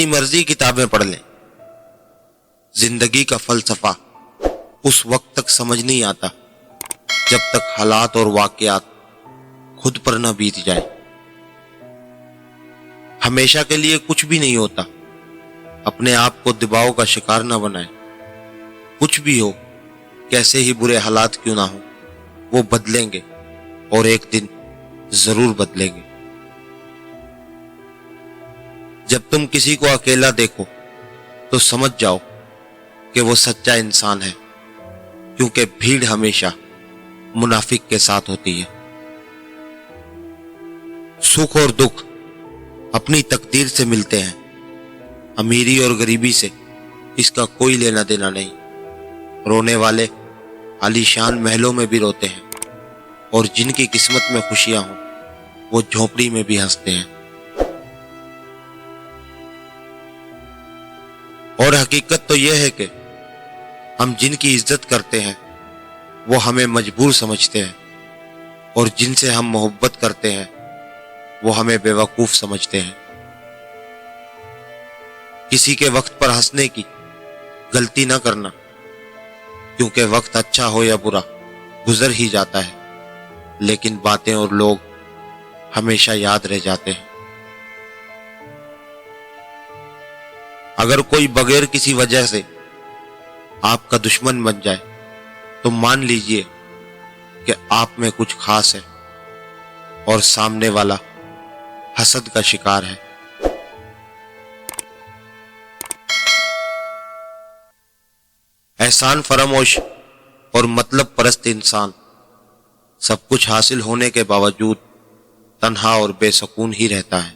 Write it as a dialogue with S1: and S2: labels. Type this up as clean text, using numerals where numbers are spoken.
S1: جتنی مرضی کتابیں پڑھ لیں، زندگی کا فلسفہ اس وقت تک سمجھ نہیں آتا جب تک حالات اور واقعات خود پر نہ بیت جائے۔ ہمیشہ کے لیے کچھ بھی نہیں ہوتا، اپنے آپ کو دباؤ کا شکار نہ بنائیں۔ کچھ بھی ہو، کیسے ہی برے حالات کیوں نہ ہو، وہ بدلیں گے اور ایک دن ضرور بدلیں گے۔ جب تم کسی کو اکیلا دیکھو تو سمجھ جاؤ کہ وہ سچا انسان ہے، کیونکہ بھیڑ ہمیشہ منافق کے ساتھ ہوتی ہے۔ سکھ اور دکھ اپنی تقدیر سے ملتے ہیں، امیری اور غریبی سے اس کا کوئی لینا دینا نہیں۔ رونے والے عالی شان محلوں میں بھی روتے ہیں، اور جن کی قسمت میں خوشیاں ہوں وہ جھونپڑی میں بھی ہنستے ہیں۔ اور حقیقت تو یہ ہے کہ ہم جن کی عزت کرتے ہیں وہ ہمیں مجبور سمجھتے ہیں، اور جن سے ہم محبت کرتے ہیں وہ ہمیں بے وقوف سمجھتے ہیں۔ کسی کے وقت پر ہنسنے کی غلطی نہ کرنا، کیونکہ وقت اچھا ہو یا برا گزر ہی جاتا ہے، لیکن باتیں اور لوگ ہمیشہ یاد رہ جاتے ہیں۔ اگر کوئی بغیر کسی وجہ سے آپ کا دشمن بن جائے تو مان لیجئے کہ آپ میں کچھ خاص ہے، اور سامنے والا حسد کا شکار ہے۔ احسان فراموش اور مطلب پرست انسان سب کچھ حاصل ہونے کے باوجود تنہا اور بے سکون ہی رہتا ہے۔